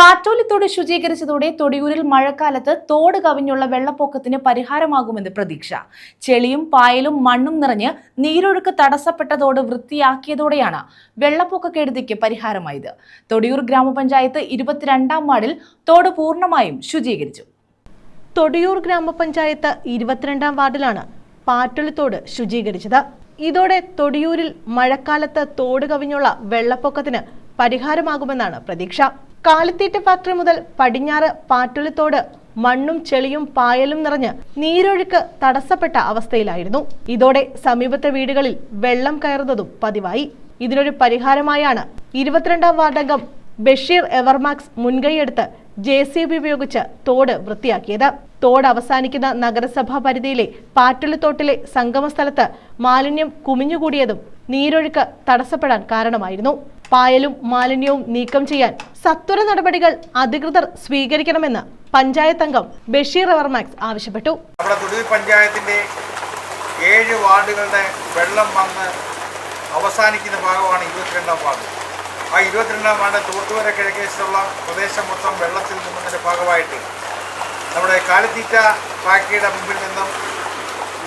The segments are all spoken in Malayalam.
പാറ്റോലിത്തോട് ശുചീകരിച്ചതോടെ തൊടിയൂരിൽ മഴക്കാലത്ത് തോട് കവിഞ്ഞുള്ള വെള്ളപ്പൊക്കത്തിന് പരിഹാരമാകുമെന്ന് പ്രതീക്ഷ. ചെളിയും പായലും മണ്ണും നിറഞ്ഞ് നീരൊഴുക്ക് തടസ്സപ്പെട്ട തോട് വൃത്തിയാക്കിയതോടെയാണ് വെള്ളപ്പൊക്കക്കെടുതിക്ക് പരിഹാരമായത്. തൊടിയൂർ ഗ്രാമപഞ്ചായത്ത് 22-ാം വാർഡിൽ തോട് പൂർണ്ണമായും ശുചീകരിച്ചു. തൊടിയൂർ ഗ്രാമപഞ്ചായത്ത് 22-ാം വാർഡിലാണ് പാറ്റോലിത്തോട് ശുചീകരിച്ചത്. ഇതോടെ തൊടിയൂരിൽ മഴക്കാലത്ത് തോട് കവിഞ്ഞുള്ള വെള്ളപ്പൊക്കത്തിന് പരിഹാരമാകുമെന്നാണ് പ്രതീക്ഷ. കാലിത്തീറ്റ ഫാക്ടറി മുതൽ പടിഞ്ഞാറ് പാറ്റോലിത്തോട് മണ്ണും ചെളിയും പായലും നിറഞ്ഞ് നീരൊഴുക്ക് തടസ്സപ്പെട്ട അവസ്ഥയിലായിരുന്നു. ഇതോടെ സമീപത്തെ വീടുകളിൽ വെള്ളം കയറുന്നതും പതിവായി. ഇതിനൊരു പരിഹാരമായാണ് 22-ാം വാർഡംഗം ബഷീർ എവർമാക്സ് മുൻകൈയെടുത്ത് JCB ഉപയോഗിച്ച് തോട് വൃത്തിയാക്കിയത്. തോട് അവസാനിക്കുന്ന നഗരസഭാ പരിധിയിലെ പാറ്റോലിത്തോട്ടിലെ സംഗമ സ്ഥലത്ത് മാലിന്യം കുമിഞ്ഞുകൂടിയതും നീരൊഴുക്ക് തടസ്സപ്പെടാൻ കാരണമായിരുന്നു. പായലും മാലിന്യവും നീക്കം ചെയ്യാൻ സത്വര നടപടികൾ അധികൃതർ സ്വീകരിക്കണമെന്ന് പഞ്ചായത്ത് അംഗം ബഷീർ എവർമാക്സ് ആവശ്യപ്പെട്ടു. നമ്മുടെ തൊടിയൂർ പഞ്ചായത്തിന്റെ 7 വാർഡുകളുടെ വെള്ളം വന്ന് അവസാനിക്കുന്ന ഭാഗമാണ് 22-ാം വാർഡ്. ആ 22-ാം വാർഡ് തോട്ടുവര കിഴക്കേശത്തുള്ള പ്രദേശം മൊത്തം വെള്ളത്തിൽ മുങ്ങുന്നതിൻ്റെ ഭാഗമായിട്ട് നമ്മുടെ കാലിത്തീറ്റ ഫാക്ടറിയുടെ മുമ്പിൽ നിന്നും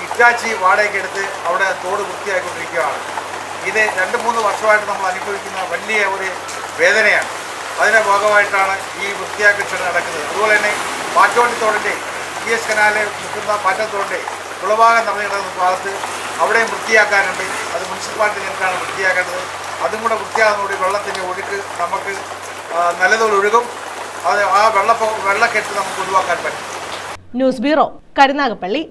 ഇറ്റാച്ചി വാടകയ്ക്കെടുത്ത് അവിടെ തോട് വൃത്തിയാക്കിക്കൊണ്ടിരിക്കുകയാണ്. ഇത് 2-3 വർഷമായിട്ട് നമ്മൾ അനുഭവിക്കുന്ന വലിയ ഒരു വേദനയാണ്. അതിൻ്റെ ഭാഗമായിട്ടാണ് ഈ വൃത്തിയാക്കൽ ചടങ്ങ് നടക്കുന്നത്. അതുപോലെ തന്നെ പാറ്റോലിത്തോടിൻ്റെ PS കനാലിൽ നിൽക്കുന്ന പാറ്റത്തോടിൻ്റെ കുളഭാഗം നിറഞ്ഞു കിടക്കുന്ന ഭാഗത്ത് അവിടെയും വൃത്തിയാക്കാനുണ്ട്. അത് മുനിസിപ്പാലിറ്റി നേരിട്ടാണ് വൃത്തിയാക്കേണ്ടത്. അതും കൂടെ വൃത്തിയാകുന്നതോടെ വെള്ളത്തിൻ്റെ ഒഴുക്ക് നമുക്ക് നല്ലതുപോലെ ഒഴുകും. അത് ആ വെള്ളക്കെട്ട് നമുക്ക് ഒഴിവാക്കാൻ പറ്റും. News bureau, Karunagappally.